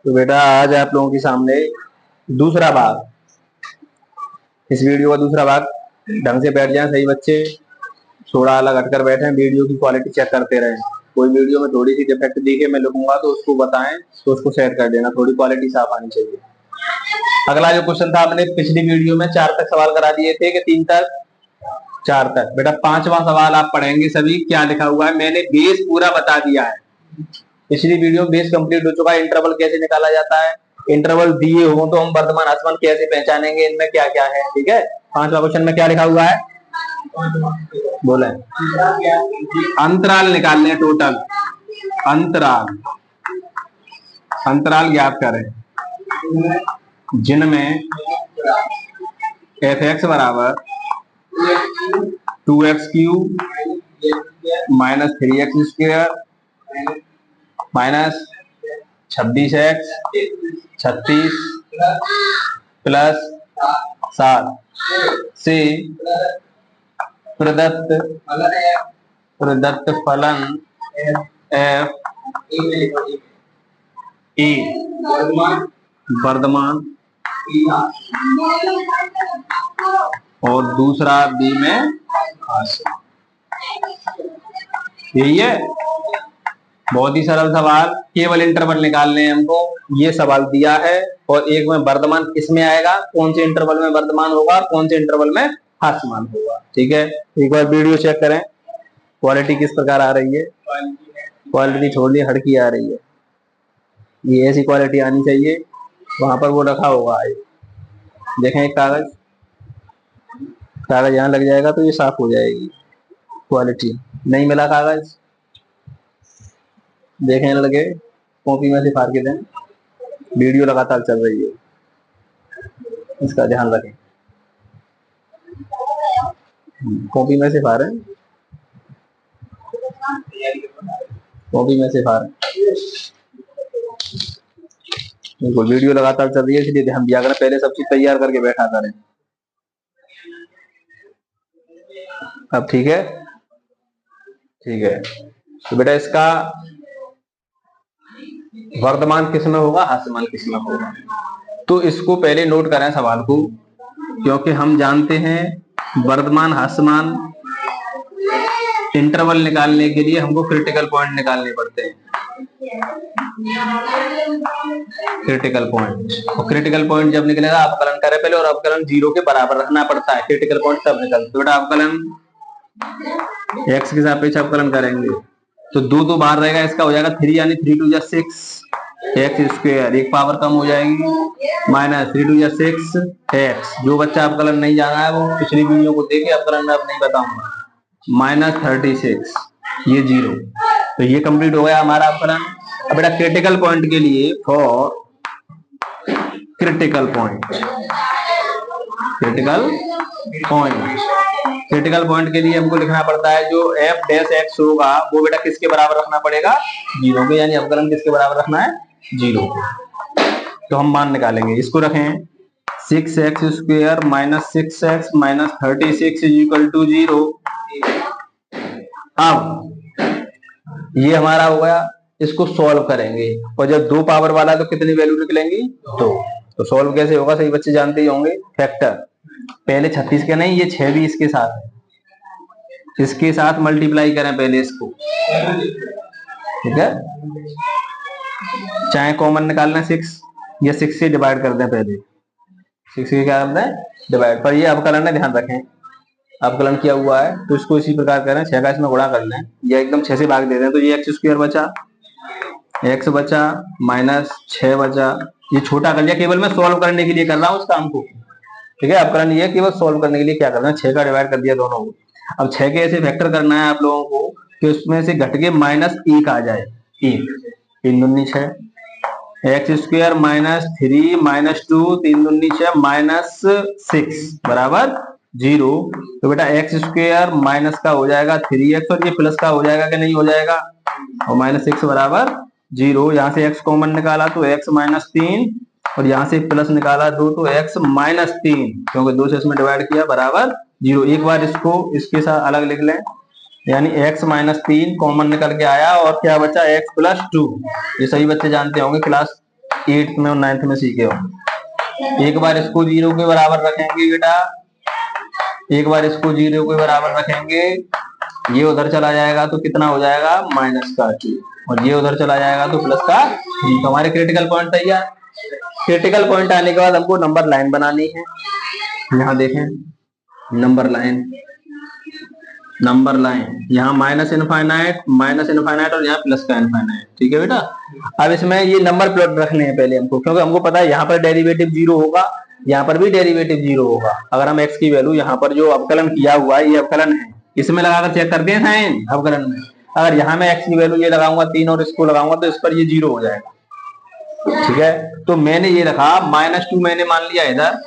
तो बेटा आज आप लोगों के सामने दूसरा भाग, इस वीडियो का दूसरा भाग। ढंग से बैठ जाएं सही बच्चे, थोड़ा अलग हटकर बैठे, वीडियो की क्वालिटी चेक करते रहें। कोई वीडियो में थोड़ी सी डिफेक्ट दिखे मैं लिखूंगा तो उसको बताएं, तो उसको सेट कर देना, थोड़ी क्वालिटी साफ आनी चाहिए। अगला जो क्वेश्चन था, आपने पिछली वीडियो में 4 तक सवाल करा दिए थे कि 3 तक, 4 तक। बेटा 5वां सवाल आप पढ़ेंगे सभी, क्या लिखा हुआ है। मैंने बेस पूरा बता दिया है, पिछली वीडियो में बेस कंप्लीट हो चुका है। इंटरवल कैसे निकाला जाता है, इंटरवल दिए हो तो हम वर्तमान आसमान कैसे पहचानेंगे, इनमें क्या क्या है। ठीक है, 5वां क्वेश्चन में क्या लिखा हुआ है, बोले अंतराल निकालने, टोटल अंतराल ज्ञात करें जिनमें f(x) बराबर 2x³ minus 3x² minus 26x 36 plus 7 से प्रदत्त फलन f ए वर्धमान और दूसरा बी में हास्य। यही है, बहुत ही सरल सवाल, केवल इंटरवल निकालने हैं हमको। ये सवाल दिया है और एक में वर्धमान किसमें आएगा, कौन से इंटरवल में वर्धमान होगा, कौन से इंटरवल में हास्यमान होगा। ठीक है, एक बार वीडियो चेक करें, क्वालिटी किस प्रकार आ रही है। क्वालिटी थोड़ी हड़की आ रही है, ये ऐसी क्वालिटी आनी चाहिए। वहां पर वो रखा होगा, देखें एक कागज यहाँ लग जाएगा तो ये साफ हो जाएगी। क्वालिटी नहीं मिला कागज, देखने लगे, कॉपी में से फाड़ के दें। वीडियो लगातार चल रही है, इसका ध्यान रखें। कॉपी में से फाड़ें, कॉपी में से फाड़ें। देखो वीडियो लगातार चल रही है, इसलिए ध्यान दिया करें, पहले सब चीज तैयार करके बैठा करें। अब ठीक है, ठीक है। तो बेटा इसका वर्धमान किसमें होगा, हास्यमान किसमें होगा, तो इसको पहले नोट करें सवाल को, क्योंकि हम जानते हैं वर्धमान हास्यमान इंटरवल निकालने के लिए हमको क्रिटिकल पॉइंट निकालने पड़ते हैं। क्रिटिकल पॉइंट, और क्रिटिकल पॉइंट जब निकलेगा अवकलन करें पहले, और अवकलन 0 के बराबर रखना पड़ता है, क्रिटिकल पॉइंट तब निकलता है। बेटा अवकलन x के सापेक्ष अवकलन करेंगे तो 2 बाहर रहेगा, इसका हो जाएगा 3, यानी 3 2 6 x², एक पावर कम हो जाएगी, माइनस 3 2 6 x। जो बच्चा अवकलन नहीं जाना है वो पिछली वीडियो को देखे, अवकलन में अब नहीं बताऊंगा। माइनस 36, ये 0, तो ये कंप्लीट हो गया हमारा अवकलन। अब बेटा क्रिटिकल पॉइंट के लिए, for critical point, critical point के लिए हमको लिखना पड़ता है जो f' होगा वो बेटा किसके बराबर रखना पड़ेगा, 0 के, यानी अवकलन किसके बराबर रखना है, 0 के। तो हम मान निकालेंगे, इसको रखें 6x² minus 6x minus 36 equal to 0। अब ये हमारा हो गया, इसको सॉल्व करेंगे, और जब 2 पावर वाला तो कितनी वैल्यू निकलेंगी, 2। तो सॉल्व कैसे होगा, सही बच्चे जानते ही होंगे, फैक्टर। पहले 36 के नहीं, ये 6 भी इसके साथ है, इसके साथ मल्टीप्लाई करें पहले इसको, ठीक है। चाहे कॉमन निकालना 6, ये 6 से डिवाइड कर दें पहले, 6 से क्या करते हैं, डिवाइड। पर ये अवकलन है, ध्यान रखें अवकलन किया हुआ है, तो इसको इसी प्रकार करें, 6 का इसमें गुणा कर लें, ये एकदम 6 से भाग दे दें, तो ये x² बचा, x बचा माइनस 6 बचा। ये छोटा कर लिया, केवल मैं सॉल्व करने के लिए कर रहा हूँ उस काम को, ठीक है। अवकलन ये केवल सॉल्व करने के लिए क्या करना है, 6 का डिवाइड कर दिया दोनों को। अब 6 के ऐसे फैक्टर करना है आप लोगों को कि उसमें से घट के -1 आ जाए, 1, 3 दूनी 6, x² माइनस 3 माइनस 2, 3 दूनी 6 माइनस 6 बराबर 0। तो बेटा x² माइनस का हो जाएगा 3x, और ये प्लस का हो जाएगा कि नहीं हो जाएगा, और -6 बराबर 0। यहाँ से x कॉमन निकाला तो x माइनस 3, और यहाँ से प्लस निकाला 2 तो x माइनस 3, क्योंकि 2 से इसमें डिवाइड किया, बराबर 0। एक बार इसको इसके साथ अलग लिख लें, यानी x माइनस 3 कॉमन निकल के आया, और क्या बचा, x प्लस 2। ये सही बच्चे जानते होंगे, क्लास 8th में और 9th में सीखे हो। एक बार इसको 0 के बराबर रखेंगे बेटा, एक बार इसको 0 के बराबर रखेंगे, ये उधर चला जाएगा तो कितना हो जाएगा -2, और ये उधर चला जाएगा तो +3। तो हमारे क्रिटिकल पॉइंट तैयार। क्रिटिकल पॉइंट आने के बाद हमको नंबर लाइन बनानी है। यहाँ देखें नंबर लाइन, नंबर लाइन यहाँ माइनस इनफाइनाइट और यहाँ प्लस का इनफाइनाइट। ठीक है बेटा, अब इसमें ये नंबर प्लॉट रखने हैं पहले हमको, क्योंकि हमको पता है यहाँ पर डेरिवेटिव 0 होगा, यहाँ पर भी डेरिवेटिव 0 होगा। अगर हम x की वैल्यू यहाँ पर जो अवकलन किया हुआ है, ये अवकलन है, इसमें लगाकर चेक करते हैं साइन अवकलन में। अगर यहाँ मैं x की वैल्यू ये लगाऊंगा 3 और इसको लगाऊंगा तो इस पर ये 0 हो जाएगा। ठीक है, तो मैंने ये रखा -2 मैंने मान लिया इधर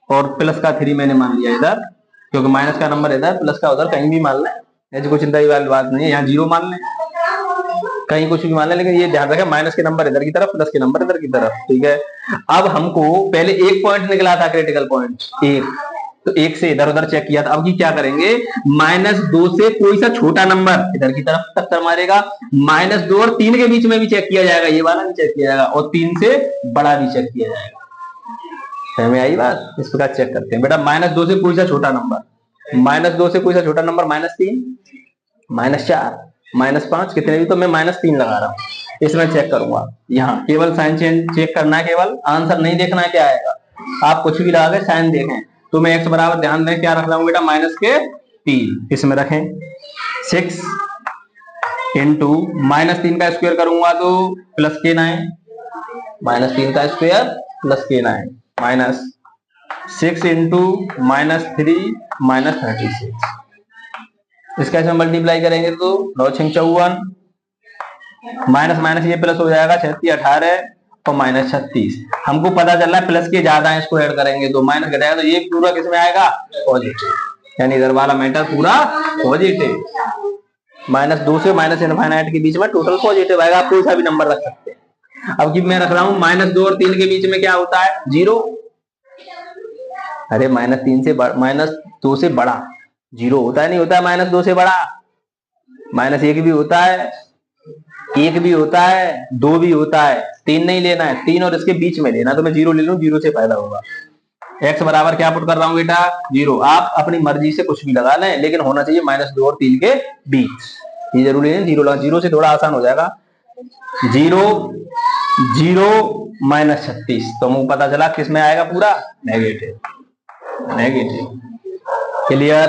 और प्लस का 3 मैंने मान लिया इधर, क्योंकि माइनस का नंबर इधर प्लस का उधर, कहीं भी मान लें, ऐसी कोई चिंता की बात नहीं है। यहाँ 0 मान लें, कहीं कुछ भी मान लें, लेकिन ये ध्यान रखें माइनस के नंबर इधर की तरफ, प्लस के नंबर इधर की तरफ। ठीक है, अब हमको पहले एक पॉइंट निकला था क्रिटिकल पॉइंट 1, तो 1 से इधर उधर चेक किया था। अब की क्या करेंगे, -2 से कोई सा छोटा नंबर इधर की तरफ टक्कर मारेगा, -2 और 3 के बीच में भी चेक किया जाएगा, ये वाला भी चेक किया जाएगा, और 3 से बड़ा भी चेक किया जाएगा। समझ में आई बात? इस प्रकार चेक करते हैं बेटा। -2 से कोई सा छोटा नंबर, -2 से कोई सा छोटा नंबर -3, -4, -5, कितने भी, तो मैं -3 लगा रहा हूँ। इसमें चेक करूंगा, यहाँ केवल साइन चेक करना है, केवल आंसर नहीं देखना है क्या आएगा। आप कुछ भी लगा के साइन देखें। तो मैं x बराबर ध्यान दें क्या रख रहा हूँ बेटा, -3 इसमें रखें। 6 इंटू -3 का स्क्वायर करूंगा तो +9, -3 का स्क्वायर +9, -6 इंटू -3 -36। इसका इसमें मल्टीप्लाई करेंगे तो 9 × 54, माइनस माइनस ये प्लस हो जाएगा, 36 18 और -36। हमको पता चल रहा है प्लस के ज्यादा है, इसको ऐड करेंगे तो माइनस घटेगा, तो ये पूरा किसमें आएगा, पॉजिटिव, यानी इधर वाला मैटर पूरा पॉजिटिव। -2 से -इनफाइनाइट के बीच में टोटल पॉजिटिव आएगा। आप कोई सा भी नंबर रख सकते हैं। अब की मैं रख रहा हूँ -2 और 3 के बीच में क्या होता है, 0। अरे -3 से -2 से बड़ा 0 होता है, नहीं होता है -2 से बड़ा, -1 भी होता है, 1 भी होता है, 2 भी होता है, 3 नहीं लेना है, 3 और इसके बीच में लेना, तो मैं 0 ले लूं, 0 से फायदा होगा। x बराबर क्या पुट कर रहा हूं बेटा, 0। आप अपनी मर्जी से कुछ भी लगा लें, लेकिन होना चाहिए -2 और 3 के बीच, ये जरूरी है। 0 लगा, 0 से थोड़ा आसान हो जाएगा। 0 0 -36, तो मुझे पता चला किस में आएगा, पूरा नेगेटिव। क्लियर?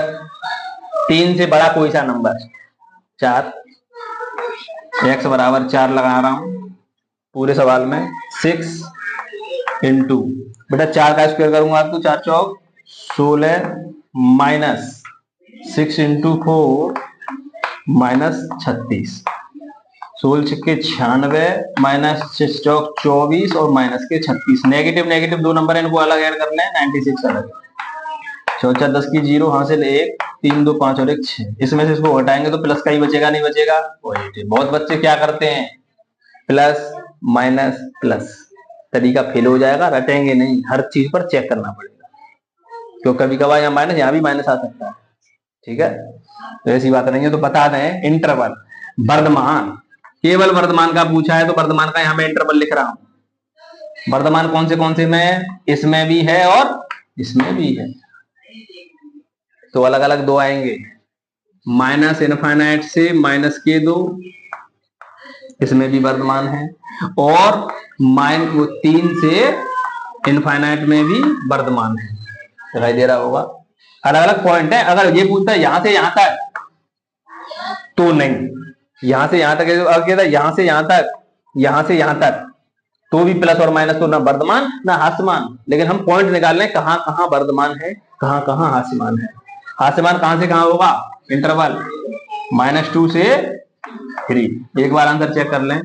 3 से बड़ा कोई सा नंबर 4, x बराबर 4 लगा रहा हूं पूरे सवाल में। 6 इंटू बेटा 4 का स्क्वायर करूंगा तो 4 चौक 16 -6 इंटू 4 -36, 16 छक्के 96 -6 चौक 24 और माइनस के 36। नेगेटिव दो नंबर इनको अलग ऐड कर लें, 96 अलग, 4 10 की 0 हासिल 1, 3 2 5 और 1 6। इसमें से इसको हटाएंगे तो प्लस का ही बचेगा, नहीं बचेगा पॉजिटिव। बहुत बच्चे क्या करते हैं, प्लस माइनस प्लस, तरीका फेल हो जाएगा, रटेंगे नहीं, हर चीज पर चेक करना पड़ेगा, क्योंकि कभी कभार यहाँ माइनस, यहाँ भी माइनस आ सकता है। ठीक है, तो ऐसी बात नहीं है। तो बता दें इंटरवल, वर्धमान, केवल वर्धमान का पूछा है तो वर्धमान का यहाँ मैं इंटरवल लिख रहा हूं। वर्धमान कौन से में, इसमें भी है और इसमें भी है, तो अलग अलग दो आएंगे। -इनफाइनाइट से -2 इसमें भी वर्धमान है, और -3 से इनफाइनाइट में भी वर्धमान है, दिखाई दे रहा होगा। अलग अलग पॉइंट है। अगर ये पूछता है यहां से यहां तक तो नहीं, यहां से यहां तक, यहां से यहां तक, यहां से यहां तक, तो भी प्लस और माइनस, तो ना वर्धमान ना हास्यमान। लेकिन हम पॉइंट निकाल लें कहां कहां वर्धमान है, कहां कहां हास्यमान है। हास्यमान कहां से कहां होगा, इंटरवल -2 से 3। एक बार आंसर चेक कर लें,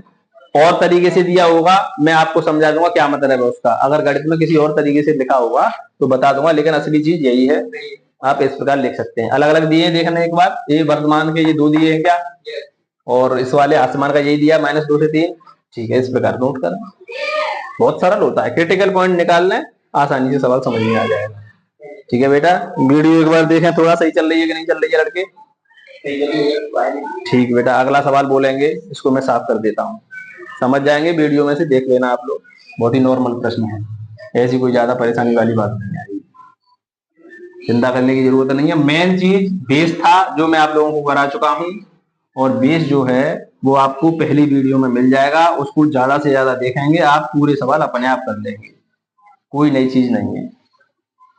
और तरीके से दिया होगा मैं आपको समझा दूंगा क्या मतलब है उसका। अगर गणित में किसी और तरीके से लिखा होगा तो बता दूंगा, लेकिन असली चीज यही है। आप इस प्रकार लिख सकते हैं। अलग अलग दिए देखने एक बार, ये वर्धमान के ये 2 दिए हैं क्या, और इस वाले आसमान का यही दिया -2 से 3। ठीक है, इस प्रकार नोट कर, बहुत सरल होता है। क्रिटिकल पॉइंट निकाल लें, आसानी से सवाल समझ में आ जाएगा। ठीक है बेटा, वीडियो एक बार देखें, थोड़ा सही चल रही है कि नहीं चल रही है लड़के। ठीक बेटा, अगला सवाल बोलेंगे, इसको मैं साफ कर देता हूँ। समझ जाएंगे, वीडियो में से देख लेना आप लोग, बहुत ही नॉर्मल प्रश्न है, ऐसी कोई ज्यादा परेशानी वाली बात नहीं आई, चिंता करने की जरूरत नहीं है। मेन चीज बेस था जो मैं आप लोगों को करा चुका हूं, और बेस जो है वो आपको पहली वीडियो में मिल जाएगा, उसको ज्यादा से ज्यादा देखेंगे आप पूरे सवाल अपने आप कर लेंगे, कोई नई चीज नहीं है।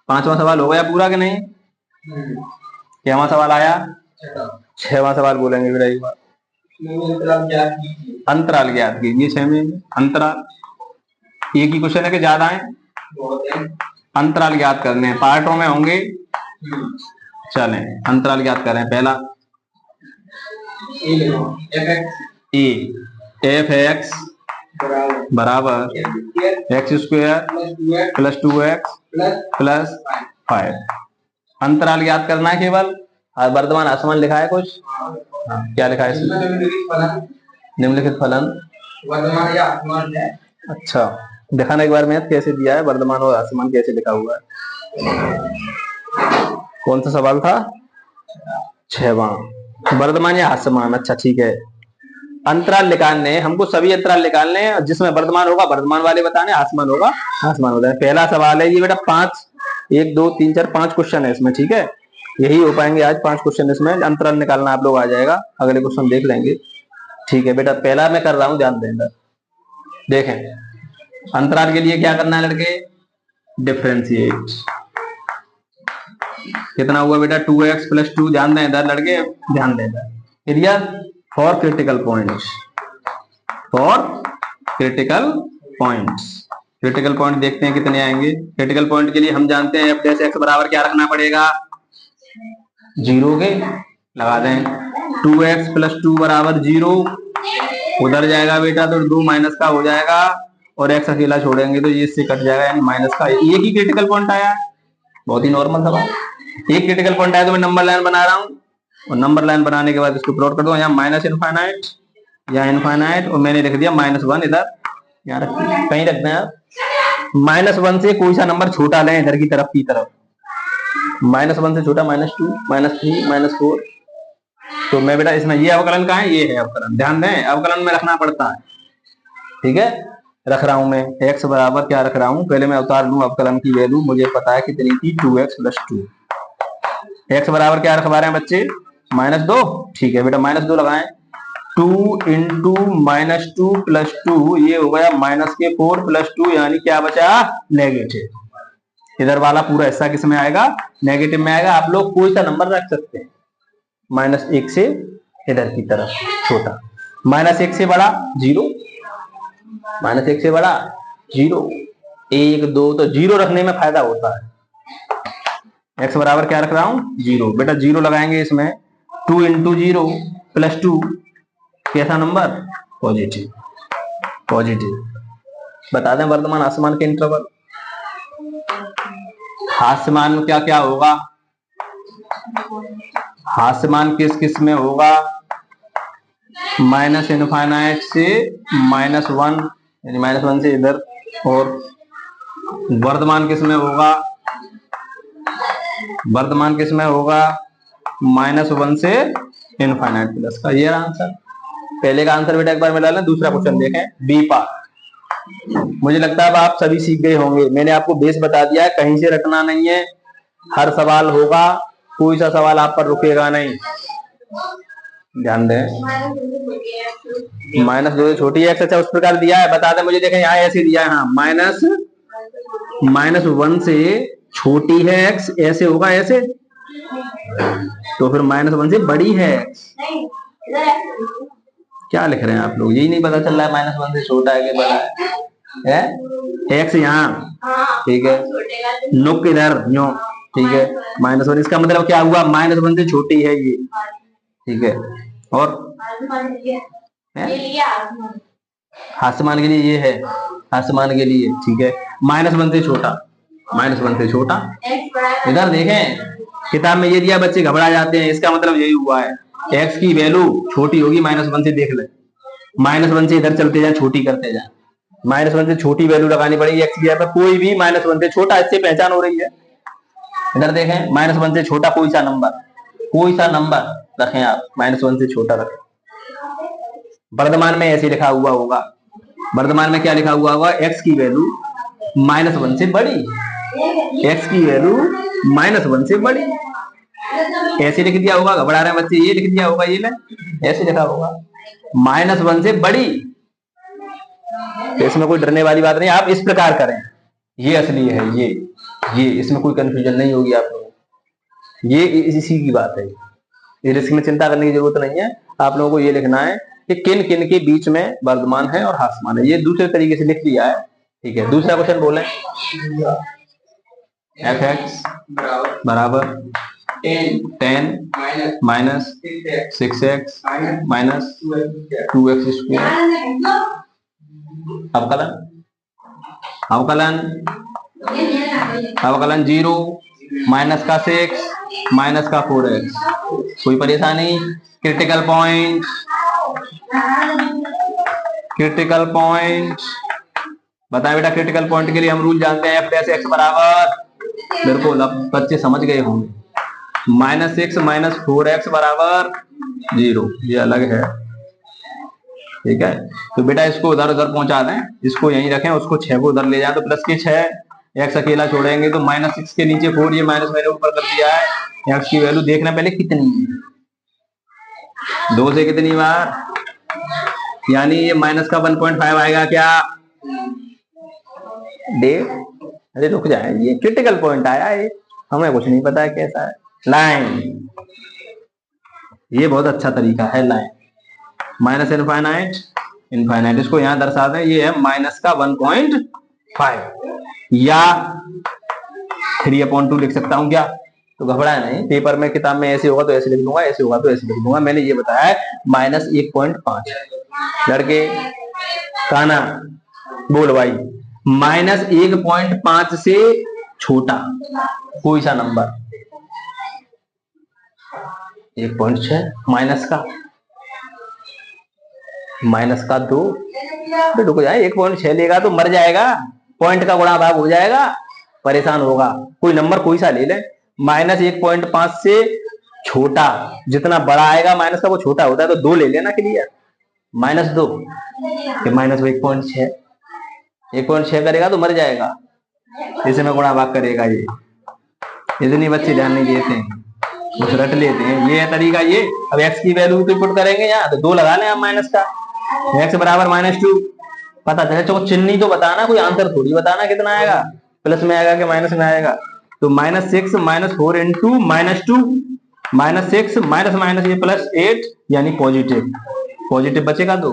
5वां सवाल हो गया पूरा कि नहीं? क्या सवाल आया? 6वां सवाल बोलेंगे बेटा एक बार। अंतराल ज्ञात कीजिए 6 में अंतराल, एक ही क्वेश्चन है कि ज्यादा है? अंतराल ज्ञात करने हैं, पार्टों में होंगे। चलें अंतराल ज्ञात करें। पहला ए एफ एक्स बराबर x square plus 2x plus 5। अंतराल ज्ञात करना है केवल, और वर्तमान असमान लिखा है कुछ? हाँ, क्या लिखा है इसमें? निम्नलिखित फलन वर्तमान या असमान है। अच्छा दिखाना एक बार मैथ कैसे दिया है, वर्तमान और असमान कैसे लिखा हुआ है। कौन सा सवाल था? 6वां, वर्तमान या असमान। अच्छा ठीक है, अंतराल निकालने हमको, सभी अंतराल निकालने हैं, जिसमें वर्तमान होगा वर्तमान वाले बताने, आसमान होगा आसमान बताने। पहला सवाल है ये बेटा 5, 1 2 3 4 5 क्वेश्चन है इसमें, ठीक है, यही हो पाएंगे आज 5 क्वेश्चन इसमें। अंतराल निकालना आप लोग आ जाएगा, अगले क्वेश्चन देख लेंगे, ठीक है बेटा। पहला मैं कर रहा हूं, ध्यान देना। देखें अंतराल के लिए क्या करना है लड़के, डिफरेंशिएट। कितना हुआ बेटा? 2x प्लस 2, ध्यान दें इधर लड़के, ध्यान दें इधर। Area for critical points, for critical points. Critical point देखते हैं कितने आएंगे। क्रिटिकल पॉइंट के लिए हम जानते हैं f डैश x बराबर क्या रखना पड़ेगा, 0 के, लगा दें 2x प्लस 2 बराबर 0, उधर जाएगा बेटा तो 2 माइनस का हो जाएगा, और x अकेला छोड़ेंगे तो ये इससे कट जाएगा, यानी माइनस का। एक ही क्रिटिकल पॉइंट आया, बहुत ही नॉर्मल सवाल। एक क्रिटिकल पॉइंट आया तो मैं नंबर लाइन बना रहा हूँ, और नंबर लाइन बनाने के बाद इसको प्लॉट कर दो, यहाँ माइनस इनफाइनाइट, यहाँ इनफाइनाइट, और मैंने लिख दिया -1 इधर, यहाँ कहीं रखते हैं आप। -1 से कोई सा नंबर छोटा लें इधर की तरफ, -1 से छोटा -2 -3 -4। तो मैं बेटा इसमें ये अवकलन कहाँ है, ये है अवकलन, ध्यान दें अवकलन में रखना पड़ता है, ठीक है। रख रहा हूं मैं x बराबर क्या रख रहा हूं, पहले मैं उतार लूं अवकलन की वैल्यू, मुझे पता है कितनी थी, 2x प्लस 2। x बराबर क्या रखवा रहे हैं बच्चे, -2, ठीक है बेटा -2 लगाएं। 2 इंटू -2 प्लस 2, ये हो गया -4 प्लस 2, यानी क्या बचा, नेगेटिव। इधर वाला पूरा हिस्सा किस में आएगा, नेगेटिव में आएगा। आप लोग कोई सा नंबर रख सकते हैं, -1 से इधर की तरफ छोटा, -1 से बड़ा 0, -1 से बड़ा 0, 1 2, तो 0 रखने में फायदा होता है। x बराबर क्या रख रहा हूं, 0, बेटा 0 लगाएंगे इसमें। 2 इंटू 0 प्लस 2, कैसा नंबर, पॉजिटिव, पॉजिटिव। बता दें वर्तमान आसमान के इंटरवल, हास्यमान में क्या क्या होगा, हास्यमान किस किस में होगा, माइनस इनफाइनाइट से -1, यानी -1 से इधर, और वर्तमान किस में होगा, वर्तमान किस में होगा, -1 से इनफाइनाइट प्लस का। ये आंसर, पहले का आंसर बेटा एक बार मिला लें। दूसरा क्वेश्चन देखें, बी पार्ट। मुझे लगता है अब आप सभी सीख गए होंगे, मैंने आपको बेस बता दिया है, कहीं से रखना नहीं है, हर सवाल होगा, कोई सा सवाल आप पर रुकेगा नहीं, ध्यान दें। -2 छोटी है, अच्छा उस प्रकार दिया है, बता दें मुझे। देखें यहाँ ऐसे दिया है, हाँ -1 से छोटी है x, ऐसे होगा, ऐसे, तो फिर -1 से बड़ी है x। क्या लिख रहे हैं आप लोग, यही नहीं पता चल रहा है -1 से छोटा है कि बड़ा है, x यहाँ, ठीक है, नुक इधर न्यो, ठीक है, -1, इसका मतलब क्या हुआ, -1 से छोटी है ये, ठीक है। और आसमान के लिए ये है, आसमान के लिए, ठीक है, -1 से छोटा, -1 से छोटा। इधर देखें किताब में ये दिया, बच्चे घबरा जाते हैं, इसका मतलब यही हुआ है, x की वैल्यू छोटी होगी -1 से, देख ले, -1 से इधर चलते जाए, छोटी करते जाए, -1 से छोटी वैल्यू लगानी पड़ेगी x की जगह पर, कोई भी -1 से छोटा, इससे पहचान हो रही है। इधर देखें -1 से छोटा कोई सा नंबर रखें आप, -1 से छोटा रखें, वर्तमान में ऐसे लिखा हुआ होगा, वर्तमान में क्या लिखा हुआ होगा, एक्स की वैल्यू -1 से बड़ी, एक्स की वैल्यू -1 से बड़ी, ऐसे लिख दिया होगा। घबरा रहे हैं बच्चे, ये लिख दिया होगा, ये ना ऐसे लिखा होगा -1 से बड़ी। तो इसमें कोई डरने वाली बात नहीं, आप इस प्रकार करें, ये असली है, ये इसमें कोई कंफ्यूजन नहीं होगी आप लोगों को, ये इसी की बात है। ये रिस्क में चिंता करने की जरूरत नहीं है, आप लोगों को ये लिखना है कि किन किन के बीच में वर्तमान है और ह्रासमान है, ये दूसरे तरीके से लिख दिया है। ठीक है, दूसरा क्वेश्चन बोले, एफ एक्स बराबर 10 minus 6x minus 2x square, अवकलन अवकलन अवकलन 0 माइनस का 6 माइनस का 4x। कोई परेशानी? क्रिटिकल पॉइंट, क्रिटिकल पॉइंट बताएं बेटा। क्रिटिकल पॉइंट के लिए हम रूल जानते हैं, f x बराबर, बिल्कुल अब बच्चे समझ गए होंगे, -6 माइनस 4x बराबर 0, ये अलग है। ठीक है, तो बेटा इसको उधर उधर पहुंचा दें, इसको यहीं रखें, उसको 6 को उधर ले जाए तो प्लस के 6, x अकेला छोड़ेंगे तो -6 के नीचे 4, ये माइनस मैंने ऊपर कर दिया है। x की वैल्यू देखना पहले कितनी है, 2 से कितनी बार, यानी ये माइनस का 1.5 आएगा क्या, अरे रुक जाए, ये क्रिटिकल पॉइंट आया है, हमें कुछ नहीं पता है कैसा है। लाइन, ये बहुत अच्छा तरीका है, लाइन माइनस इनफाइनाइट इनफाइनाइट, इसको यहां दर्शा दें, ये है माइनस का 1.5 या 3/2 लिख सकता हूं क्या, तो घबराए नहीं, पेपर में किताब में ऐसे होगा तो ऐसे लिख दूंगा, ऐसे होगा तो ऐसे लिख दूंगा। मैंने ये बताया है -1.5। लड़के काना बोल भाई, -1.5 से छोटा कोई सा नंबर, 1.6 माइनस का 2, तो रुक जाए, 1.6 लेगा तो मर जाएगा, पॉइंट का गुणा भाग हो जाएगा, परेशान होगा। कोई नंबर कोई सा ले ले, -1.5 से छोटा, जितना बड़ा आएगा माइनस का वो छोटा होता है, तो 2 ले लेना क्लियर, -2 -1.6, 1.6 करेगा तो मर जाएगा, इसे में गुणा भाग करेगा। ये इतनी बच्चे ध्यान नहीं देते हैं, कुछ रट लेते हैं, ये है तरीका। ये अब x की वैल्यू तो पुट करेंगे यहाँ, तो 2 लगा लें आप माइनस का, x बराबर -2, पता चले चलो चिन्ह तो बताना, कोई आंसर थोड़ी बताना कितना आएगा, प्लस में आएगा कि माइनस में आएगा। तो -6 - 4 इंटू -2 -6 माइनस माइनस ये +8, यानी पॉजिटिव, पॉजिटिव बचेगा 2,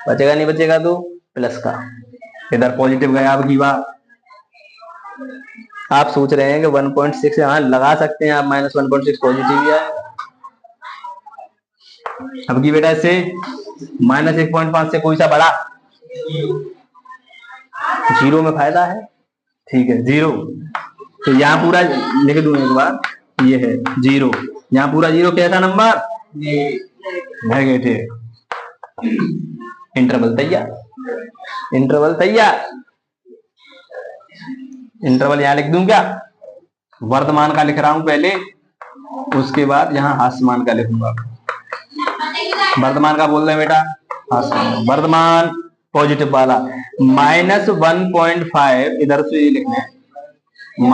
बचेगा नहीं बचेगा तो प्लस का, इधर पॉजिटिव गया। अब की बात आप सोच रहे हैं कि 1.6 यहाँ लगा सकते हैं आप, -1.6 पॉजिटिव ही आएगा। अब की बेटा से -1.5 से कोई सा बड़ा, 0 में फायदा है, ठीक है 0, तो यहाँ पूरा लिख दूं एक बार, ये है 0, यहाँ पूरा 0 कैसा नंबर, नेगेटिव। इंटरवल तैयार, इंटरवल तैयार, इंटरवल यहां लिख दूं क्या, वर्तमान का लिख रहा हूं पहले, उसके बाद यहां हास्यमान का लिखूंगा। वर्तमान का बोल रहे बेटा, हास्यमान, वर्तमान पॉजिटिव वाला, -1.5 इधर से ये लिखना है, -∞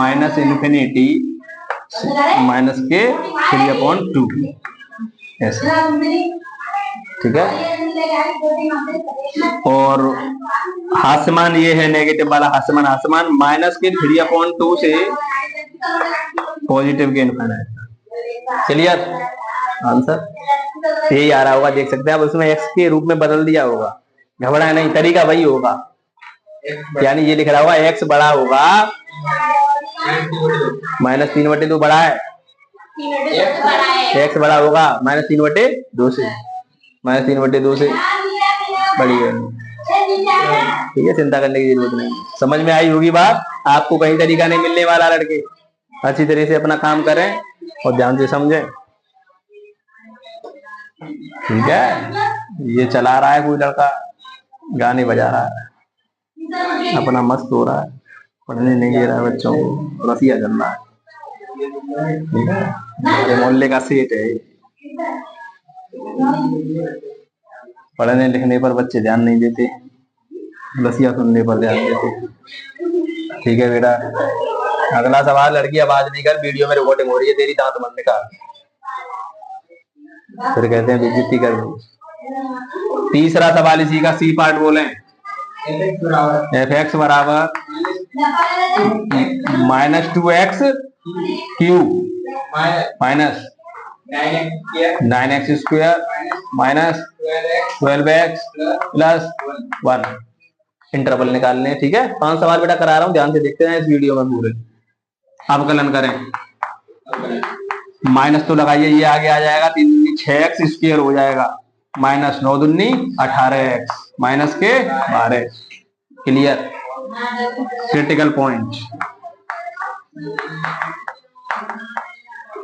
माइनस के 3/2 ऐसे, ठीक है। और हास्यमान ये है नेगेटिव वाला हास्यमान, हास्यमान माइनस के 3/2 से पॉजिटिव के इनफाइनाइट। क्लियर आंसर यही आ रहा होगा, देख सकते हैं। अब उसमें एक्स के रूप में बदल दिया होगा, घबराए नहीं, तरीका वही होगा, यानी ये लिख रहा होगा एक्स बड़ा होगा, -3/2 बड़ा है, एक्स बड़ा होगा -3/2 से, -3/2 से बड़ी है, ठीक है, चिंता करने की जरूरत नहीं। समझ में आई होगी बात, आपको कहीं तरीका नहीं मिलने वाला। लड़के अच्छी तरह से अपना काम करें और ध्यान से समझें, ठीक है। ये चला रहा है कोई लड़का, गाने बजा रहा है, अपना मस्त हो रहा है, पढ़ने नहीं दे रहा है बच्चों को, रसिया चल रहा है, ठीक है, हमारे मोहल्ले का सेठ है। पढ़ने लिखने पर बच्चे ध्यान नहीं देते, लसिया सुनने पर ध्यान देते। ठीक है बेटा, अगला सवाल, लड़की आवाज नहीं कर, वीडियो में रिकॉर्डिंग हो रही है तेरी, दांत मत निकाल, फिर कहते हैं बेइज्जती कर दी। तीसरा सवाल इसी का सी पार्ट बोले, एफ एक्स बराबर -2x Q minus 9x square minus 12x plus 1 interval निकालने। ठीक है, 5 सवाल बेटा करा रहा हूं, ध्यान से देखते हैं इस वीडियो में पूरे। अवकलन करें, माइनस तो लगाइए, ये आगे आ जाएगा, 3 दूनी 6x स्क्वायर हो जाएगा, माइनस 9 दूनी 18x माइनस के 12। क्लियर। क्रिटिकल पॉइंट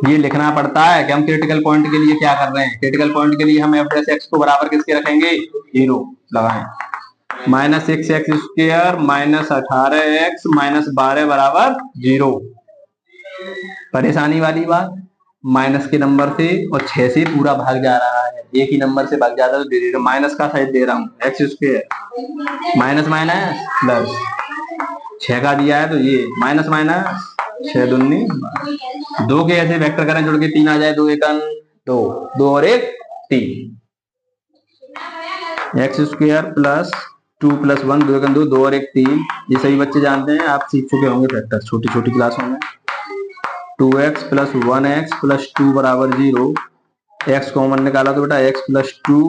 ये लिखना पड़ता है कि हम क्रिटिकल पॉइंट के लिए क्या कर रहे हैं। क्रिटिकल पॉइंट के लिए हम एफ डैश एक्स को बराबर किसके रखेंगे, 0 लगाएं, -6x square minus 18x minus 12 बराबर 0। परेशानी वाली बात, माइनस के नंबर से और 6 से पूरा भाग जा रहा है, एक ही नंबर से भाग जाता है तो दे दे, माइनस का साइड दे रहा हूँ, x square minus minus plus 6 का दिया है तो ये माइनस माइनस 6 दूनी 2 के ऐसे वेक्टर करें जुड़ के 3 आ जाए, 2 1 2, 2 और 1 3, एक्स स्क्वायर प्लस 2 प्लस 1, 2 1 2, 2 और 1 3। ये सही बच्चे जानते हैं, आप सीख चुके होंगे फैक्टर छोटी छोटी क्लासों में। 2x प्लस 1x प्लस 2 बराबर 0, x कॉमन निकाला तो बेटा x प्लस 2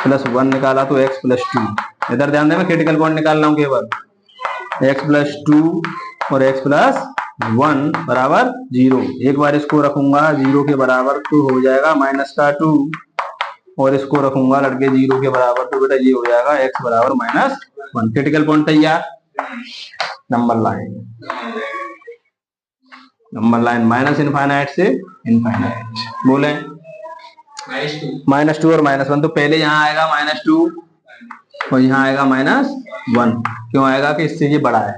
प्लस 1 निकाला तो x प्लस 2। इधर ध्यान देना, क्रिटिकल पॉइंट निकाल रहा हूं केवल, x प्लस 2 और x प्लस 1 बराबर 0। एक बार इसको रखूंगा 0 के बराबर तो हो जाएगा माइनस का 2, और इसको रखूंगा लड़के 0 के बराबर तो बेटा ये हो जाएगा x बराबर -1। क्रिटिकल पॉइंट तैयार। Number line, number line minus infinite से इनफाइनाइट बोले, -2 और -1, तो पहले यहाँ आएगा -2 और यहाँ आएगा -1। क्यों आएगा कि इससे ये बड़ा है,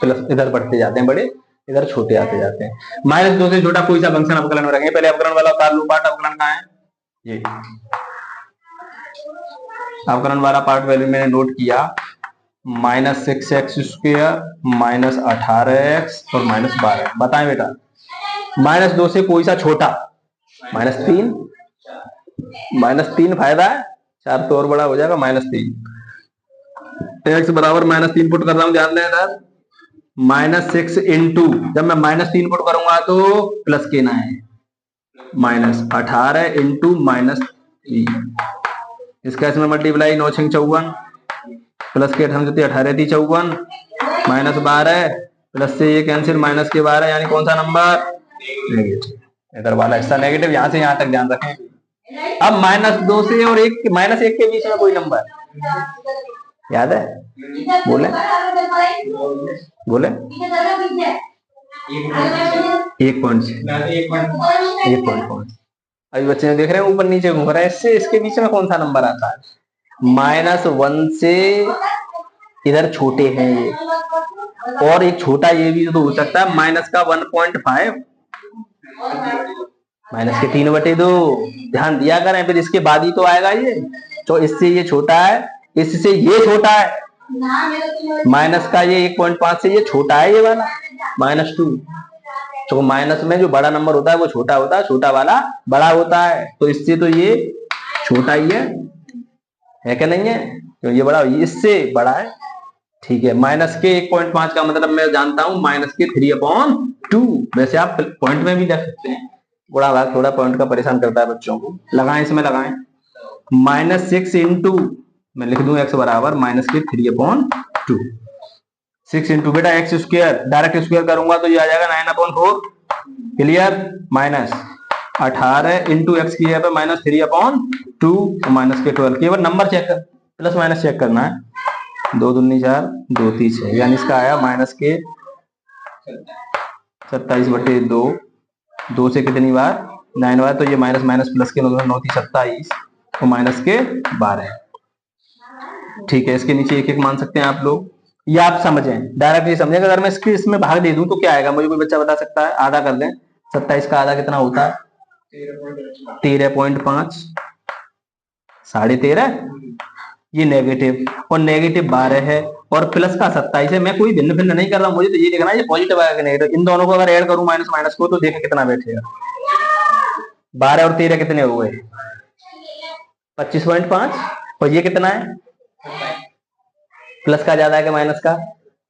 प्लस इधर बढ़ते जाते हैं बड़े, इधर छोटे आते जाते हैं। -2 से छोटा कोई सा फंक्शन अवकलन में रखेंगे, पहले अवकलन वाला उतार लो, पार्ट अवकलन कहाँ है, ये अवकलन वाला पार्ट वैल्यू मैंने नोट किया, -6x स्क्वायर माइनस 18x और -12। बताएं बेटा, -2 से कोई सा छोटा, -3, -3 फायदा है, 4 तो और बड़ा हो जाएगा, -3। x बराबर -3 पुट कर रहा हूं, ध्यान दें इधर, -6 इंटू, जब मैं -3 पुट करूंगा तो प्लस के ना है, -18 इंटू -3, इसका इसमें मल्टीप्लाई 9 6 54 प्लस के 18 थी 54 -12 प्लस से ये कैंसिल, माइनस के 12, यानी कौन सा नंबर, नेगेटिव। इधर वाला हिस्सा नेगेटिव, यहां से यहां तक ध्यान रखें। अब -2 से और -1 के बीच में कोई नंबर याद है, बोले बोले, 1 पॉइंट। अभी बच्चे देख रहे हैं ऊपर नीचे घूम रहा है, इससे इसके बीच में कौन सा नंबर आता है, -1 से इधर छोटे हैं ये, और एक छोटा ये भी तो हो सकता है, माइनस का 1.5, माइनस के 3/2, ध्यान दिया करें, फिर इसके बाद ही तो आएगा ये, तो इससे ये छोटा है, इससे ये छोटा है, माइनस का ये 1.5 से ये छोटा है, ये वाला -2। तो माइनस में जो बड़ा नंबर होता है वो छोटा होता है, छोटा वाला बड़ा होता है, तो इससे तो ये छोटा ही है क्या नहीं है, तो ये बड़ा, इससे बड़ा है। ठीक है, माइनस के 1.5 का मतलब मैं जानता हूं माइनस के 3/2। वैसे आप पॉइंट में भी देख सकते हैं, बड़ा भाग थोड़ा पॉइंट का परेशान करता है बच्चों को, लगाएं इसमें लगाएं, -6 इंटू, मैं लिख दूं x बराबर -3/2, 6 इंटू बेटा x स्क्वायर, डायरेक्ट स्क्वायर करूंगा तो ये आ जाएगा 9/4। क्लियर, -18 इंटू एक्स की जगह पे -3/2 माइनस के 12, केवल नंबर चेक कर, प्लस माइनस चेक करना है, 2 दूनी 4, 2 3 6, यानी इसका आया माइनस के 27/2, 2 से कितनी बार 9 बार, तो ये माइनस माइनस प्लस के 9 3 27 और माइनस के 12। ठीक है, इसके नीचे एक एक मान सकते हैं आप लोग, ये आप समझें, डायरेक्ट ये समझेंगे। अगर मैं इसमें भाग दे दूं तो क्या आएगा, मुझे कोई बच्चा बता सकता है, आधा कर दें, 27 का आधा कितना होता है, 13.5, 13.5, ये नेगेटिव और नेगेटिव 12 है और प्लस का 27 है। मैं कोई भिन्न भिन्न नहीं कर रहा हूँ, मुझे तो ये देखना है ये पॉजिटिव आएगा कि नेगेटिव। इन दोनों को अगर ऐड करूं माइनस माइनस को तो देखो कितना बैठेगा। 12 और 13 कितने हुए? 25.5। और ये कितना है? प्लस का ज्यादा है कि माइनस का?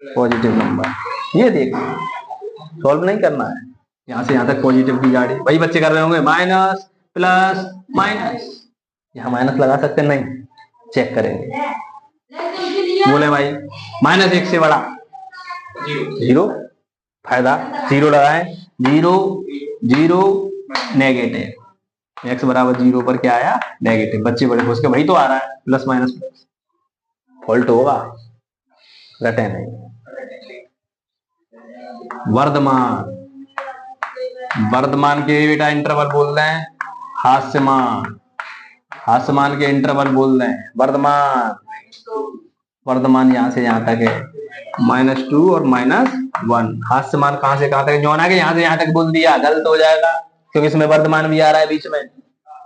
Positive number. ये देखो सॉल्व नहीं करना है, यहां से यहां तक पॉजिटिव की गाड़ी वही बच्चे कर रहे होंगे, माइनस प्लस माइनस। यहां माइनस लगा सकते नहीं, चेक करेंगे। बोले भाई माइनस 1 से बड़ा जीरो, फायदा जीरो लगाए, जीरो जीरो नेगेटिव, एक्स बराबर 0 पर क्या आया? नेगेटिव। बच्चे बड़े खुश के भाई तो आ रहा है प्लस माइनस प्लस, फॉल्ट होगा, रटे नहीं। वर्धमान, वर्धमान के बेटा इंटरवल बोल रहे हैं, हास्यमान, हास्यमान के इंटरवल बोल रहे हैं वर्धमान। वर्धमान यहां से यहां तक है, -2 और -1। हास्यमान कहां से कहां तक? जौना के यहां से यहां तक बोल दिया, गलत हो जाएगा क्योंकि इसमें वर्धमान भी आ रहा है बीच में।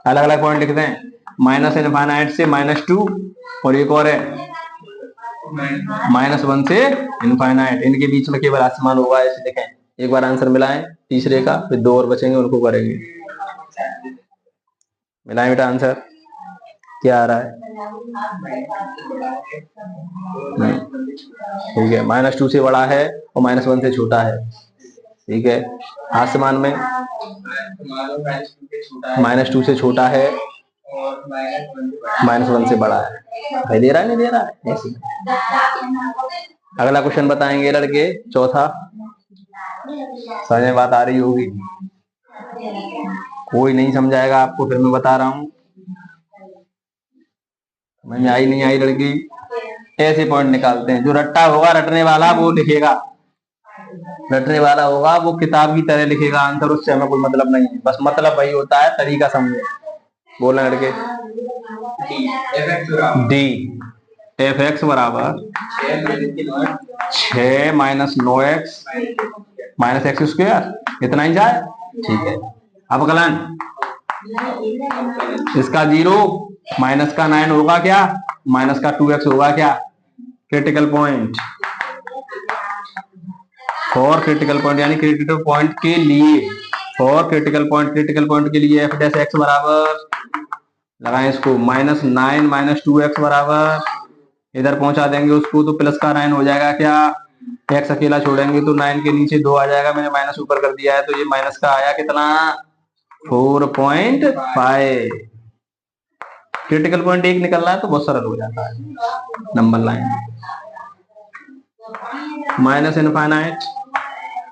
अलग अलग पॉइंट लिखते हैं, माइनस इनफाइनाइट से -2 और एक और है -1 से इनफाइनाइट। इनके बीच में केवल हास्यमान होगा, ऐसे देखें। एक बार आंसर मिलाएं तीसरे का, फिर 2 और बचेंगे उनको करेंगे। मिलाएं बेटा आंसर क्या आ रहा है? ठीक है, -2 से बड़ा है और -1 से छोटा है। ठीक है, आसमान में -2 से छोटा है और -1 से बड़ा है। भाई दे रहा है नहीं दे रहा है? ऐसे अगला क्वेश्चन बताएंगे लड़के, चौथा। समझ में बात आ रही होगी? कोई नहीं समझाएगा आपको, फिर मैं बता रहा हूं। समझ में आई नहीं आई लड़की? ऐसे पॉइंट निकालते हैं, जो रट्टा होगा रटने वाला वो लिखेगा, रटने वाला होगा वो किताब की तरह लिखेगा आंसर, उससे हमें कोई मतलब नहीं है। बस मतलब वही होता है, तरीका समझे। बोलना लड़के, डी एफ एक्स बराबर 6 - 9x -x², इतना ही जाए। ठीक है, अवकलन इसका 0 माइनस का 9 होगा क्या? माइनस का 2x होगा क्या? Critical point, for critical point यानी क्रिटिकल पॉइंट के लिए, for critical point, critical point के लिए f डैश x बराबर, लगाएं इसको, -9 - 2x बराबर, इधर पहुंचा देंगे उसको तो प्लस का 9 हो जाएगा क्या? x अकेला छोड़ेंगे तो 9 के नीचे 2 आ जाएगा, मैंने माइनस ऊपर कर दिया है तो ये माइनस का आया कितना? 4.5। क्रिटिकल पॉइंट 1 निकलना है तो बहुत सरल हो जाता है, number line. Minus infinite,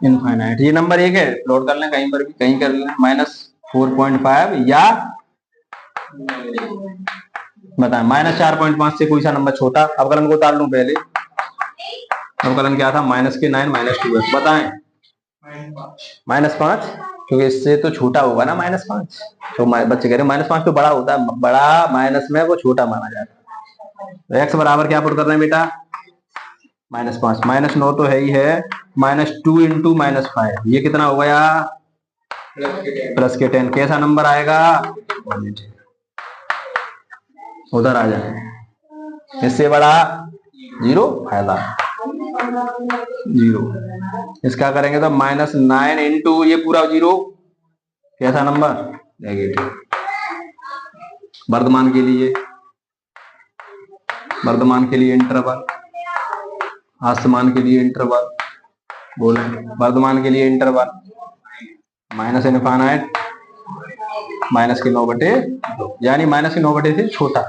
infinite, ये नंबर 1 है, प्लॉट कर लें कहीं पर भी, कहीं कर लें। -4.5 या बताएं -4.5 से कोई सा नंबर छोटा। अवकलन को उतार लूं पहले, अवकलन क्या था? माइनस के 9 - 2x, बताएं। -5, क्योंकि इससे तो छोटा होगा ना -5। तो बच्चे कह रहे -5 तो बड़ा होता है, बड़ा माइनस में वो छोटा माना जाता है। तो x बराबर क्या पुट कर रहे हैं बेटा? -5, -9 तो है ही है, -2 × -5, ये कितना हो गया? प्लस के 10। कैसा नंबर आएगा? उधर आ जाए, इससे बड़ा 0, फायदा 0। इसका करेंगे तो -9 × ये पूरा 0, कैसा नंबर? नेगेटिव। वर्धमान के लिए, वर्धमान के लिए इंटरवल, आसमान के लिए इंटरवल, बोले वर्धमान के लिए इंटरवल माइनस इनफाइनाइट -9/2, यानी -9/2 से छोटा,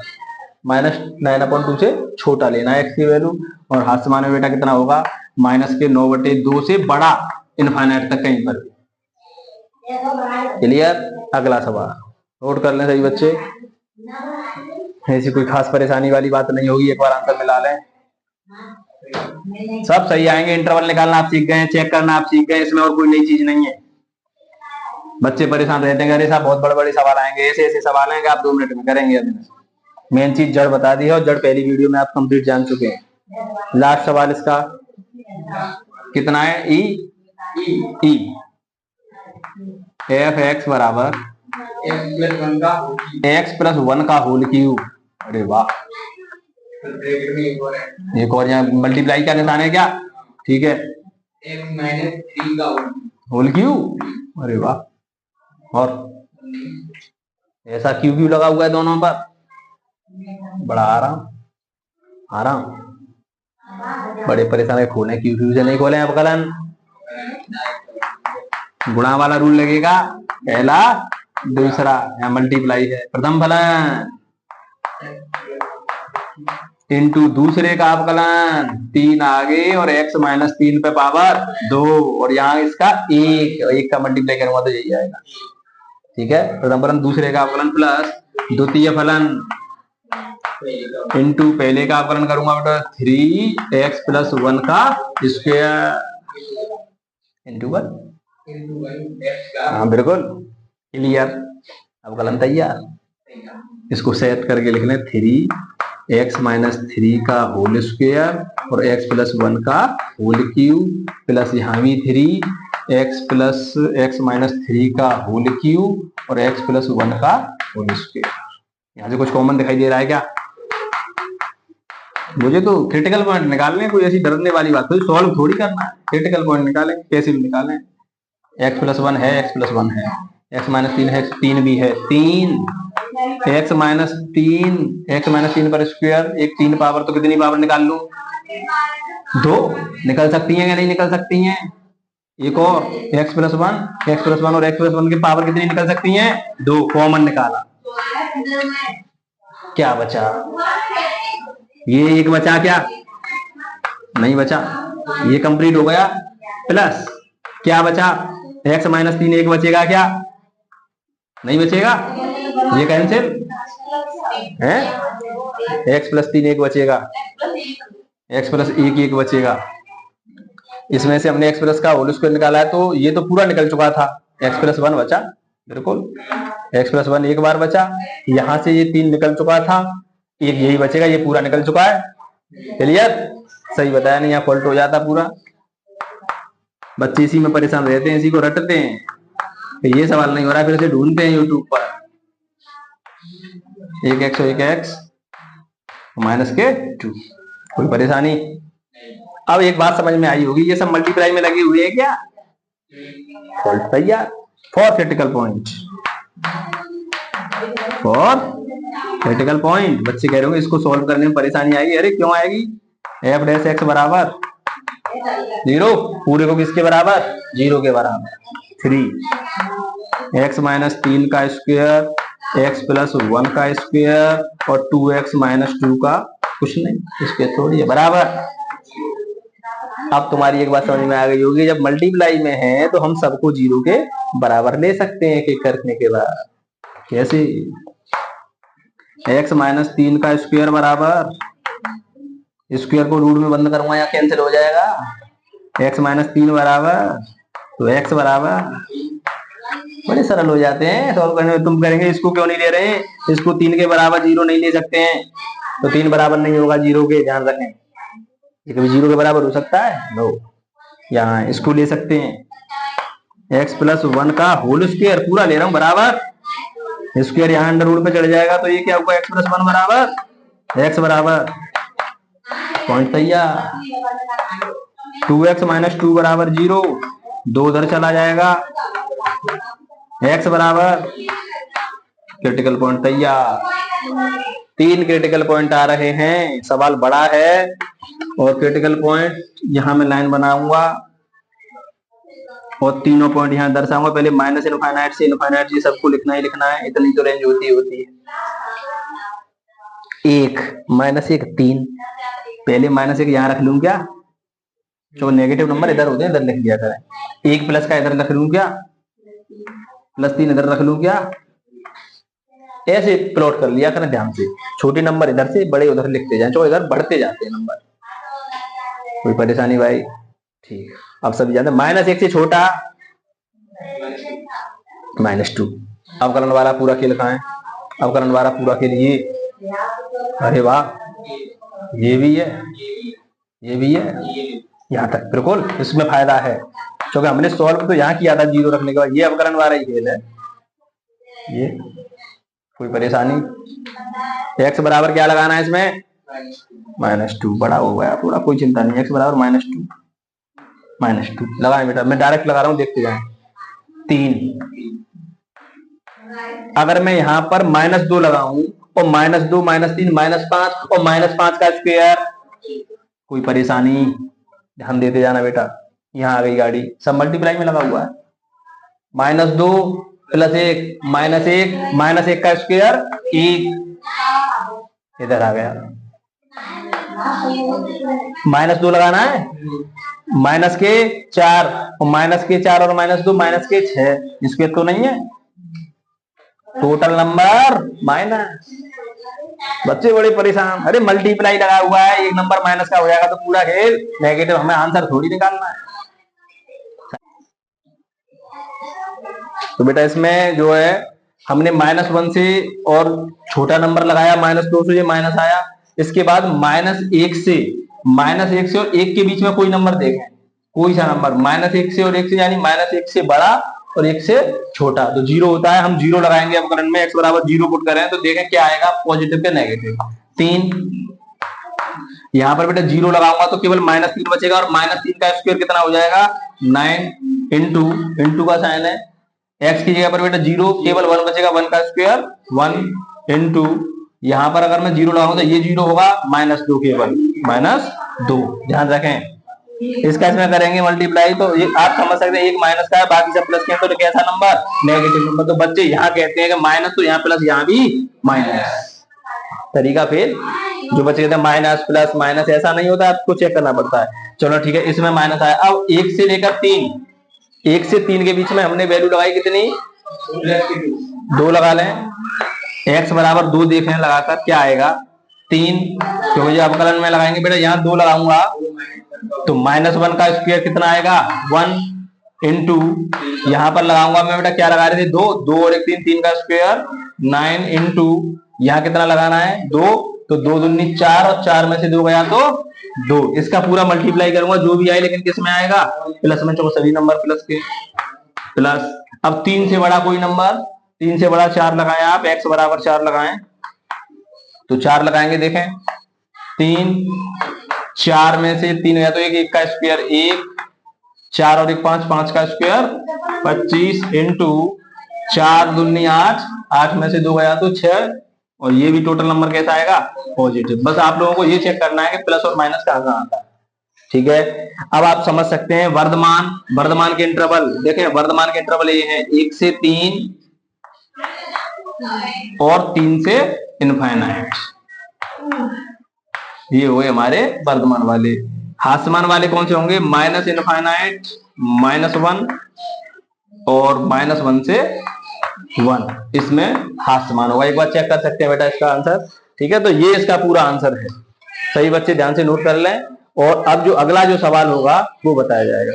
-9/2 से छोटा लेना है x की वैल्यू। और हास्यमान में बेटा कितना होगा? -9/2 से बड़ा, इनफाइनाइट तक कहीं पर। क्लियर? अगला सवाल नोट कर लें सही बच्चे, ऐसी कोई खास परेशानी वाली बात नहीं होगी, एक बार आंसर मिला लें, सब सही आएंगे। इंटरवल निकालना आप सीख गए, चेक करना आप सीख गए, इसमें और कोई नई चीज नहीं है। बच्चे परेशान रहते हैं, अरे साहब बहुत बड़े बड़े सवाल आएंगे, ऐसे ऐसे सवाल आएंगे, आप 2 मिनट में करेंगे। मेन चीज जड़ बता दी है, और जड़ पहली वीडियो में आप कंप्लीट जान चुके हैं। लास्ट सवाल इसका कितना है? ई एफ एक्स बराबर x + 1 का होल क्यूब। अरे वाह, एक और यहाँ मल्टीप्लाई का निशान है क्या, ठीक है, x-3 का होल क्यूब, अरे वाह, और ऐसा क्यू क्यू लगा हुआ है दोनों पर, बड़ा आराम आराम, बड़े परेशान है, खोले क्यू क्यू से नहीं खोले अवकलन, गुणा वाला रूल लगेगा, पहला दूसरा, यहाँ मल्टीप्लाई है, प्रथम फलन इनटू दूसरे का अवकलन, 3 आगे और x माइनस 3 पे पावर 2, और यहाँ इसका एक का मल्टीप्लाई करूंगा तो यही आएगा, ठीक है, प्रथम फलन दूसरे का अवकलन प्लस द्वितीय फलन इनटू पहले का अवकलन करूंगा बेटा 3x प्लस 1 का स्क्वायर इनटू 1, हाँ बिल्कुल क्लियर, अवकलन तैयार, इसको सेट करके लिख लें 3x माइनस 3 का होल स्क्वायर और x प्लस 1 का होल क्यूब प्लस यहाँ भी 3x प्लस x माइनस 3 का होल क्यूब और x प्लस 1 का होल स्क्वायर, यहाँ से कुछ कॉमन दिखाई दे रहा है क्या, मुझे तो क्रिटिकल पॉइंट निकालने, कोई ऐसी डरने वाली बात कोई सॉल्व थोड़ी करना है, क्रिटिकल पॉइंट निकालें, कैसे भी निकालें, x प्लस 1 है, x प्लस 1 है, x माइनस 3 है, 3 भी है, 3 x माइनस 3 पर स्क्वायर, एक 3 पावर तो कितनी पावर निकाल लूं, 2 निकल सकती हैं या नहीं निकल सकती हैं, एक और x प्लस 1 और x प्लस 1 की पावर कितनी निकल सकती हैं, 2, कॉमन निकाला, क्या बचा, ये एक बचा, क्या नहीं बचा, ये कंप्लीट हो गया, प्लस क्या बचा, x माइनस 3 एक बचेगा क्या, नहीं बचेगा, ये कैंसिल है, x प्लस 3 एक बचेगा, x प्लस 1 एक बचेगा, इसमें से हमने x प्लस का होल स्क्वायर निकाला है तो ये तो पूरा निकल चुका था, x प्लस 1 बचा, बिल्कुल x प्लस 1 एक बार बचा, यहां से ये 3 निकल चुका था, एक यही बचेगा, ये पूरा निकल चुका है, क्लियर, सही बताया नहीं, यहाँ फॉल्ट हो जाता पूरा, बच्चे इसी में परेशान रहते हैं, इसी को रटते हैं, ये सवाल नहीं हो रहा फिर से ढूंढते हैं यूट्यूब पर, एक एक्स माइनस के 2, कोई परेशानी, अब एक बात समझ में आई होगी, ये सब मल्टीप्लाई में लगे हुए हैं क्या, फॉल्ट तैयार, फॉर क्रिटिकल पॉइंट, बच्चे कह रहे होंगे इसको सॉल्व करने में परेशानी आएगी, अरे क्यों आएगी, एफ डैश एक्स बराबर 0, पूरे को किसके बराबर, 0 के बराबर, 3 x माइनस 3 का स्क्वायर, x प्लस 1 का स्क्वायर और 2x माइनस 2 का कुछ नहीं, इसके थोड़ी है बराबर। अब तुम्हारी एक बात समझ में आ गई होगी, जब मल्टीप्लाई में है तो हम सबको 0 के बराबर ले सकते हैं, एक करने के बाद, कैसे, x माइनस 3 का स्क्वायर बराबर, स्क्वायर को रूट में बंद करूंगा या कैंसिल हो जाएगा, x माइनस 3 बराबर तो x बराबर, बड़े सरल हो जाते हैं सॉल्व करने में, तुम करेंगे इसको क्यों नहीं ले रहे हैं, इसको 3 के बराबर 0 नहीं ले सकते हैं, तो 3 बराबर नहीं होगा 0 के, ध्यान रखें, ये कभी 0 के बराबर हो सकता है, नो, यहाँ इसको ले सकते हैं, x प्लस 1 का होल स्क्वायर पूरा ले रहा हूं बराबर, स्क्वायर यहाँ अंडर रूट पे चढ़ जाएगा तो ये क्या होगा, x प्लस 1 बराबर, x बराबर, पॉइंट तैयार, 2x माइनस 2 बराबर 0, 2 उधर चला जाएगा, x बराबर, क्रिटिकल पॉइंट तैयार, 3 क्रिटिकल पॉइंट आ रहे हैं, सवाल बड़ा है और क्रिटिकल पॉइंट यहां मैं लाइन बनाऊंगा और तीनों पॉइंट यहां दर्शाऊंगा, पहले माइनस इनफाइनाइट से इनफाइनाइट ये सबको लिखना ही लिखना है, इतनी तो रेंज होती है, 1 माइनस 1 3, पहले माइनस 1 यहां रख लूं क्या, जो नेगेटिव नंबर इधर होते हैं इधर लिख दिया करें, 1 प्लस का इधर रख लूं क्या, प्लस 3 इधर रख लूं क्या, ऐसे प्लॉट कर लिया करें ध्यान से, छोटे नंबर इधर से बड़े उधर लिखते जाएं, जो इधर बढ़ते जाते हैं नंबर, कोई परेशानी भाई, ठीक, अब सभी जानते हैं, माइनस 1 से छोटा -2, अवकलन वाला पूरा खेल कहां है, अवकलन वाला पूरा खेल ये, अरे वाह, ये भी है, ये भी है, यहाँ तक बिल्कुल, इसमें फायदा है क्योंकि हमने सॉल्व तो यहाँ किया था 0 रखने के बाद, ये अवकलन वाला ही खेल है, ये कोई परेशानी, x बराबर क्या लगाना है इसमें, -2 बड़ा हो गया थोड़ा, कोई चिंता नहीं। x बराबर -2 लगाएं बेटा, मैं डायरेक्ट लगा रहा हूँ, देखते जाएं। 3, अगर मैं यहाँ पर -2 लगाऊं और -2 -3 -5 और -5 का स्क्वायर, कोई परेशानी, ध्यान देते जाना बेटा। यहाँ आ गई गाड़ी, सब मल्टीप्लाई में लगा हुआ है। -2 + 1 -1 -1 का स्क्वायर 1, इधर आ गया। -2 लगाना है, -4 और -4 और -2 इसके तो नहीं है, टोटल नंबर माइनस। बच्चे बड़े परेशान, अरे मल्टीप्लाई लगा हुआ है, एक नंबर माइनस का हो जाएगा तो पूरा खेल नेगेटिव, हमें आंसर थोड़ी निकालना है। तो बेटा इसमें जो है हमने -1 से और छोटा नंबर लगाया, -2 से ये माइनस आया। इसके बाद -1 से और 1 के बीच में कोई नंबर देखें, कोई सा नंबर -1 से और 1 से, यानी -1 से बड़ा और 1 से छोटा, तो 0 होता है, हम 0 लगाएंगे अवकलन में। x बराबर 0 पुट करें तो देखें क्या आएगा, पॉजिटिव के नेगेटिव। 3, यहाँ पर बेटा 0 लगाऊंगा तो केवल -3 बचेगा, और -3 का स्क्वायर कितना हो जाएगा, 9 इंटू का साइन है, x की जगह पर बेटा 0, केवल 1 बचेगा, 1 का स्क्वायर 1 इंटू, यहाँ पर अगर मैं 0 लगाऊंगा तो ये 0 होगा, -2 केवल -2, ध्यान रखें। इसका इसमें करेंगे मल्टीप्लाई तो ये आप समझ सकते हैं, एक माइनस का है, बाकी सब प्लस के हैं, तो कैसा नंबर, नेगेटिव नंबर। तो बच्चे यहाँ कहते हैं कि माइनस, तो यहाँ प्लस, यहाँ भी माइनस, तरीका फेल। जो बच्चे कहते हैं माइनस प्लस माइनस, ऐसा नहीं होता, आपको चेक करना पड़ता है। चलो ठीक है, इसमें माइनस आया। अब 1 से लेकर 3, 1 से 3 के बीच में हमने वैल्यू लगाई कितनी, 2 लगा लें। x बराबर 2 देखें लगाकर क्या आएगा, 3, क्योंकि अवकलन में लगाएंगे बेटा, यहाँ 2 लगाऊंगा तो -1 का स्क्वायर कितना आएगा, 1 इंटू, यहाँ पर लगाऊंगा मैं बेटा, क्या लगा रहे थे, 2 और 1 3 का स्क्वायर 9 इंटू, यहाँ कितना लगाना है, 2, तो 2 दूनी 4 और 4 में से 2 गया तो 2। इसका पूरा मल्टीप्लाई करूंगा जो भी आए, लेकिन किस में आएगा, प्लस में, चलो सभी नंबर प्लस के प्लस। अब 3 से बड़ा कोई नंबर, 3 से बड़ा 4 लगाएं आप, x बराबर 4 लगाएं तो 4 लगाएंगे, देखें 3, 4 में से 3 गया तो 1 का स्क्वायर 1, 4 और 1 5, 5 का स्क्वायर 25 इंटू 4 दूनी 8, 8 में से 2 गया तो 6, और ये भी टोटल नंबर कैसा आएगा, पॉजिटिव। बस आप लोगों को ये चेक करना है कि प्लस और माइनस कहां कहां आता है, ठीक है। अब आप समझ सकते हैं वर्धमान के इंटरवल, देखें वर्धमान के इंटरवल ये है 1 से 3 और 3 से इनफाइनाइट, ये हुए हमारे वर्धमान वाले। हास्यमान वाले कौन से होंगे, -इनफाइनाइट, -1 और -1 से 1, इसमें हास्यमान होगा। एक बार चेक कर सकते हैं बेटा इसका आंसर, ठीक है। तो ये इसका पूरा आंसर है, सही बच्चे ध्यान से नोट कर लें। और अब जो अगला जो सवाल होगा वो बताया जाएगा।